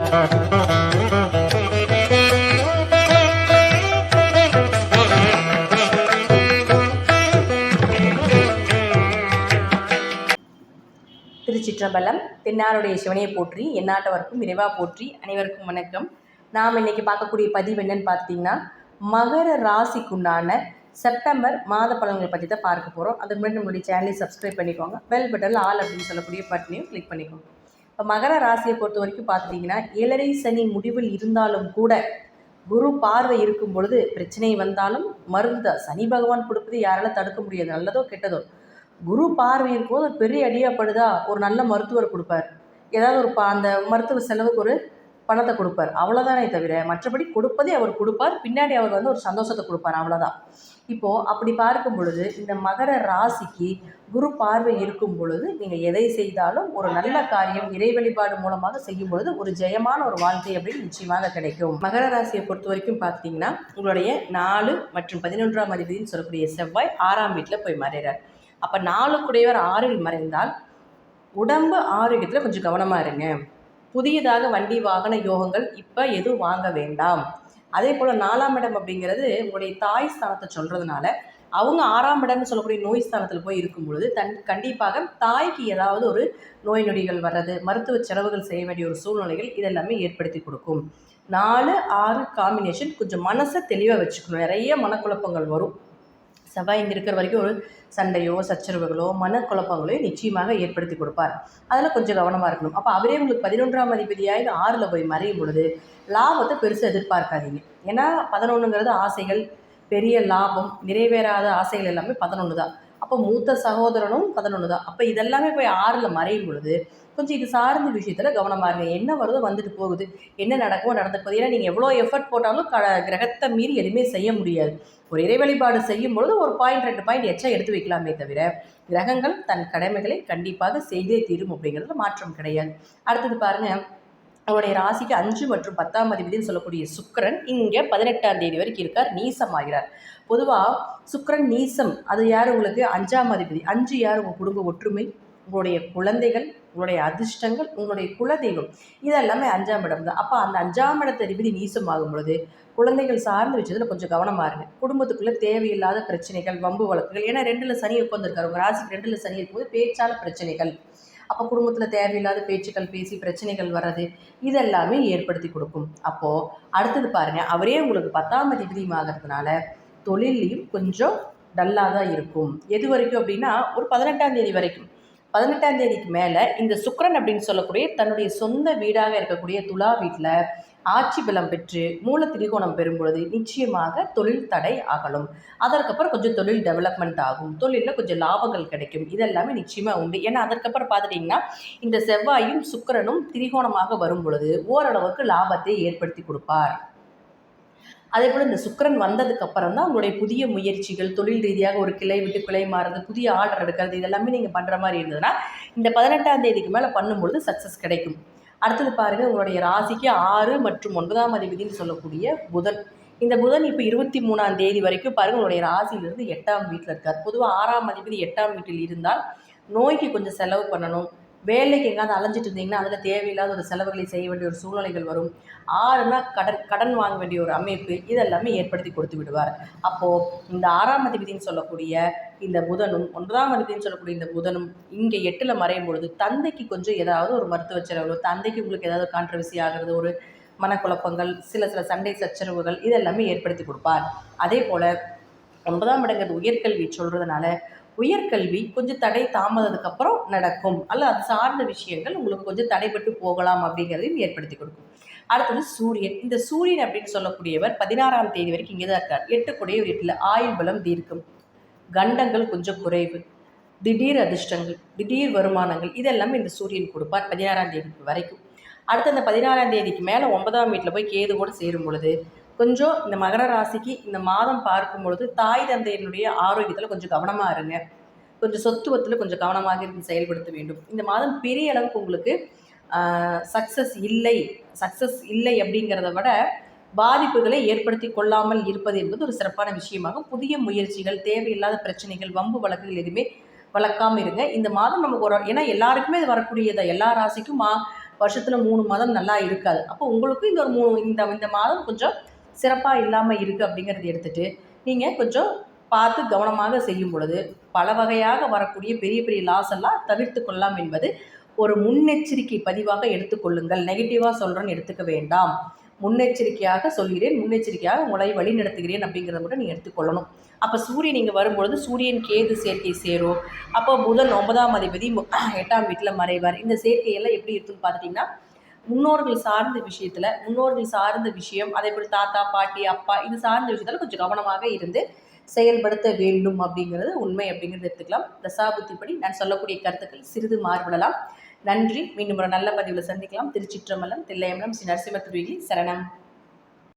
திருச்சிற்றம்பலம். தென்னாருடைய சிவனையை போற்றி, எந்நாட்டவர்க்கும் இறைவா போற்றி. அனைவருக்கும் வணக்கம். நாம் இன்னைக்கு பார்க்கக்கூடிய பதிவு என்னன்னு பார்த்தீங்கன்னா, மகர ராசிக்குண்டான செப்டம்பர் மாத பலன்களை பற்றி தான் பார்க்க போகிறோம். அதுக்கு முன்னாடி நம்மளுடைய சேனலை சப்ஸ்கிரைப் பண்ணிக்கோங்க. பெல் பட்டனில் ஆல் அப்படின்னு சொல்லக்கூடிய பட்டனையும் கிளிக் பண்ணிக்கோங்க. இப்போ மகர ராசியை பொறுத்த வரைக்கும் பார்த்துட்டிங்கன்னா, 7.5 சனி முடிவில் இருந்தாலும் கூட குரு பார்வை இருக்கும் பொழுது பிரச்சனை வந்தாலும் மருந்து சனி பகவான் கொடுப்பது யாராலும் தடுக்க முடியாது, நல்லதோ கெட்டதோ. குரு பார்வை இருக்கும்போது ஒரு பெரிய அடியாப்படுதா, ஒரு நல்ல மருத்துவர் கொடுப்பார், ஏதாவது ஒரு அந்த மருத்துவ செலவுக்கு ஒரு பணத்தை கொடுப்பார், அவ்வளோதானே தவிர மற்றபடி கொடுப்பதே அவர் கொடுப்பார், பின்னாடி அவர் ஒரு சந்தோஷத்தை கொடுப்பார், அவ்வளோதான். இப்போது அப்படி பார்க்கும் பொழுது இந்த மகர ராசிக்கு குரு பார்வை இருக்கும் பொழுது நீங்கள் எதை செய்தாலும் ஒரு நல்ல காரியம் இறை வழிபாடு மூலமாக செய்யும் பொழுது ஒரு ஜெயமான ஒரு வாழ்க்கை அப்படின்னு நிச்சயமாக கிடைக்கும். மகர ராசியை பொறுத்த வரைக்கும் பார்த்தீங்கன்னா, உங்களுடைய 4 மற்றும் 11ஆம் அதிபதினு சொல்லக்கூடிய செவ்வாய் 6ஆம் வீட்டில் போய் மறைகிறார். அப்போ 4 6இல் மறைந்தால் உடம்பு ஆரோக்கியத்தில் கொஞ்சம் கவனமாக இருங்க. புதியதாக வண்டி வாகன யோகங்கள் இப்போ எதுவும் வாங்க வேண்டாம். அதே போல் 4ஆம் இடம் அப்படிங்கிறது உங்களுடைய தாய் ஸ்தானத்தை சொல்கிறதுனால அவங்க 6ஆம் இடம்னு சொல்லக்கூடிய நோய் ஸ்தானத்தில் போய் இருக்கும் பொழுது கண்டிப்பாக தாய்க்கு ஏதாவது ஒரு நோய் நொடிகள் வர்றது, மருத்துவ செலவுகள் செய்ய வேண்டிய ஒரு சூழ்நிலைகள் இதெல்லாமே ஏற்படுத்தி கொடுக்கும். 4, 6 காம்பினேஷன் கொஞ்சம் மனசை தெளிவாக வச்சுக்கணும். நிறைய மனக்குழப்பங்கள் வரும். செவ்வாய் இங்கே இருக்கிற வரைக்கும் ஒரு சண்டையோ சச்சரவுகளோ மனக்குழப்பங்களையோ நிச்சயமாக ஏற்படுத்தி கொடுப்பார். அதில் கொஞ்சம் கவனமாக இருக்கணும். அப்போ அவரே உங்களுக்கு 11ஆம் அதிபதியாக 6இல் போய் மறையும் பொழுது லாபத்தை பெருசாக எதிர்பார்க்காதீங்க. ஏன்னா 11ங்கிறது ஆசைகள், பெரிய லாபம், நிறைவேறாத ஆசைகள் எல்லாமே 11 தான். அப்போ மூத்த சகோதரனும் 11 தான். அப்போ இதெல்லாமே போய் 6இல் மறையும் பொழுது கொஞ்சம் இது சார்ந்த விஷயத்தில் கவனமாக இருங்க. என்ன வருதோ வந்துட்டு போகுது, என்ன நடக்குமோ நடந்துட்டு போகுது. ஏன்னா நீங்கள் எவ்வளோ எஃபர்ட் போட்டாலும் கிரகத்தை மீறி எதுவுமே செய்ய முடியாது. ஒரு இறை வழிபாடு செய்யும் பொழுது ஒரு பாயிண்ட் 2 பாயிண்ட் எச்சா எடுத்து வைக்கலாமே தவிர கிரகங்கள் தன் கடமைகளை கண்டிப்பாக செய்தே தீரும் அப்படிங்கிறதுல மாற்றம் கிடையாது. அடுத்தது பாருங்கள், அவருடைய ராசிக்கு 5 மற்றும் 10ஆம் அதிபதினு சொல்லக்கூடிய சுக்கிரன் இங்கே 18ஆம் தேதி வரைக்கும் இருக்கார், நீசமாகிறார். பொதுவாக சுக்கிரன் நீசம், அது யார் உங்களுக்கு 5ஆம் அதிபதி. 5 யார் உங்கள் குடும்ப ஒற்றுமை, உங்களுடைய குழந்தைகள், உங்களுடைய அதிர்ஷ்டங்கள், உங்களுடைய குலதெய்வம், இதெல்லாமே 5ஆம் இடம் தான். அப்போ அந்த 5ஆம் இடத்த அதிபதி நீசமாகும் பொழுது குழந்தைகள் சார்ந்த விஷயத்தில் கொஞ்சம் கவனமாக இருங்க. குடும்பத்துக்குள்ளே தேவையில்லாத பிரச்சனைகள், வம்பு வழக்குகள், ஏன்னா 2ல் சனி உட்காந்துருக்காரு. உங்கள் ராசிக்கு 2ல் சனி இருக்கும்போது பேச்சான பிரச்சனைகள், அப்போ குடும்பத்தில் தேவையில்லாத பேச்சுக்கள் பேசி பிரச்சனைகள் வர்றது இதெல்லாமே ஏற்படுத்தி கொடுக்கும். அப்போது அடுத்தது பாருங்கள், அவரே உங்களுக்கு 10ஆம் அதிபதியாகிறதுனால தொழிலையும் கொஞ்சம் டல்லாக தான் இருக்கும். எது வரைக்கும் அப்படின்னா ஒரு 18ஆம் தேதி வரைக்கும். 18ஆம் தேதிக்கு மேலே இந்த சுக்கிரன் அப்படின்னு சொல்லக்கூடிய தன்னுடைய சொந்த வீடாக இருக்கக்கூடிய துலா வீட்டில் ஆட்சி பலம் பெற்று மூல திரிகோணம் பெறும் பொழுது நிச்சயமாக தொழில் தடை ஆகலும். அதற்கப்புறம் கொஞ்சம் தொழில் டெவலப்மெண்ட் ஆகும், தொழிலில் கொஞ்சம் லாபங்கள் கிடைக்கும், இதெல்லாமே நிச்சயமாக உண்டு. ஏன்னா அதற்கப்புறம் பார்த்துட்டிங்கன்னா இந்த செவ்வாயும் சுக்கிரனும் திரிகோணமாக வரும் பொழுது ஓரளவுக்கு லாபத்தை ஏற்படுத்தி கொடுப்பார். அதே போல் இந்த சுக்கிரன் வந்ததுக்கு அப்புறம் தான் உங்களுடைய புதிய முயற்சிகள், தொழில் ரீதியாக ஒரு கிளை விட்டு கிளை மாறுறது, புதிய ஆர்டர் எடுக்கிறது, இதெல்லாமே நீங்கள் பண்ணுற மாதிரி இருந்ததுன்னா இந்த 18ஆம் தேதிக்கு மேலே பண்ணும்பொழுது சக்ஸஸ் கிடைக்கும். அடுத்தது பாருங்கள், உங்களுடைய ராசிக்கு 6 மற்றும் 9ஆம் அதிபதினு சொல்லக்கூடிய புதன். இந்த புதன் இப்போ 23ஆம் தேதி வரைக்கும் பாருங்கள் உங்களுடைய ராசியிலிருந்து 8ஆம் வீட்டில் இருக்கார். பொதுவாக 6ஆம் அதிபதி 8ஆம் வீட்டில் இருந்தால் நோய்க்கு கொஞ்சம் செலவு பண்ணணும், வேலைக்கு எங்காவது அலைஞ்சிட்டு இருந்தீங்கன்னா அதில் தேவையில்லாத ஒரு செலவுகளை செய்ய வேண்டிய ஒரு சூழ்நிலைகள் வரும். 6னா கடன் வாங்க வேண்டிய ஒரு அமைப்பு, இதெல்லாமே ஏற்படுத்தி கொடுத்து விடுவார். அப்போது இந்த 6ஆம் அதிபதினு சொல்லக்கூடிய இந்த புதனும் 9ஆம் அதிபதினு சொல்லக்கூடிய இந்த புதனும் இங்கே 8ல் மறையும் பொழுது தந்தைக்கு கொஞ்சம் ஏதாவது ஒரு மருத்துவ செலவு, தந்தைக்கு உங்களுக்கு ஏதாவது கான்ட்ரவர்சி ஆகிறது, ஒரு மனக்குழப்பங்கள், சில சண்டை சச்சரவுகள் இதெல்லாமே ஏற்படுத்தி கொடுப்பார். அதே போல் 9ஆம் இடங்கிறது உயர்கல்வி சொல்கிறதுனால உயர்கல்வி கொஞ்சம் தடை தாமதத்துக்கப்புறம் நடக்கும், அல்ல அது சார்ந்த விஷயங்கள் உங்களுக்கு கொஞ்சம் தடைபட்டு போகலாம் அப்படிங்கிறதையும் ஏற்படுத்தி கொடுக்கும். அடுத்தது சூரியன். இந்த சூரியன் அப்படின்னு சொல்லக்கூடியவர் 16ஆம் தேதி வரைக்கும் இங்கே தான் இருக்கார். 8 கூடிய ஒரு 8ல் ஆயுள் பலம் தீர்க்கும், கண்டங்கள் கொஞ்சம் குறைவு, திடீர் அதிர்ஷ்டங்கள், திடீர் வருமானங்கள் இதெல்லாமே இந்த சூரியன் கொடுப்பார் 16ஆம் தேதிக்கு வரைக்கும். அடுத்து அந்த 16ஆம் தேதிக்கு மேலே 9ஆம் வீட்டில் போய் கேது கூட சேரும் பொழுது கொஞ்சம் இந்த மகர ராசிக்கு இந்த மாதம் பார்க்கும் பொழுது தாய் தந்தையினுடைய ஆரோக்கியத்தில் கொஞ்சம் கவனமாக இருங்க. கொஞ்சம் சொத்துவத்தில் கொஞ்சம் கவனமாக இருந்து செயல்படுத்த வேண்டும். இந்த மாதம் பெரிய அளவுக்கு உங்களுக்கு சக்ஸஸ் இல்லை அப்படிங்கிறத விட பாதிப்புகளை ஏற்படுத்தி கொள்ளாமல் இருப்பது என்பது ஒரு சிறப்பான விஷயமாகும். புதிய முயற்சிகள், தேவையில்லாத பிரச்சனைகள், வம்பு வழக்குகள் எதுவுமே வளர்க்காமல் இருங்க. இந்த மாதம் நமக்கு ஏன்னா எல்லாருக்குமே இது வரக்கூடியதை, எல்லா ராசிக்கும் வருஷத்தில் 3 மாதம் நல்லா இருக்காது. அப்போ உங்களுக்கு இந்த ஒரு இந்த மாதம் கொஞ்சம் சிறப்பாக இல்லாமல் இருக்குது அப்படிங்கிறத எடுத்துகிட்டு நீங்கள் கொஞ்சம் பார்த்து கவனமாக செய்யும் பொழுது பல வகையாக வரக்கூடிய பெரிய பெரிய லாஸ் எல்லாம் தவிர்த்து கொள்ளலாம் என்பது ஒரு முன்னெச்சரிக்கை பதிவாக எடுத்துக்கொள்ளுங்கள். நெகட்டிவாக சொல்கிறேன்னு எடுத்துக்க வேண்டாம். முன்னெச்சரிக்கையாக சொல்கிறேன், முன்னெச்சரிக்கையாக உங்களை வழி நடத்துகிறேன் அப்படிங்கிறத மட்டும் நீங்கள் எடுத்துக்கொள்ளணும். அப்போ சூரியன் இங்கே வரும்பொழுது சூரியன் கேது சேர்க்கை சேரும். அப்போ புதன் 9ஆம் அதிபதி 8ஆம் வீட்டில் மறைவார். இந்த சேர்க்கையெல்லாம் எப்படி இருக்குன்னு பார்த்துட்டிங்கன்னா முன்னோர்கள் சார்ந்த விஷயம், அதே போல் தாத்தா பாட்டி அப்பா இது சார்ந்த விஷயத்தில் கொஞ்சம் கவனமாக இருந்து செயல்படுத்த வேண்டும் அப்படிங்கிறது உண்மை அப்படிங்கிறது எடுத்துக்கலாம். தசாபுத்திப்படி நான் சொல்லக்கூடிய கருத்துக்கள் சிறிது மாறுபடலாம். நன்றி. மீண்டும் ஒரு நல்ல பதிவில் சந்திக்கலாம். திருச்சிற்றம்பலம், தில்லையம்பலம், ஸ்ரீ நரசிம்ம திருவிகி சரணம்.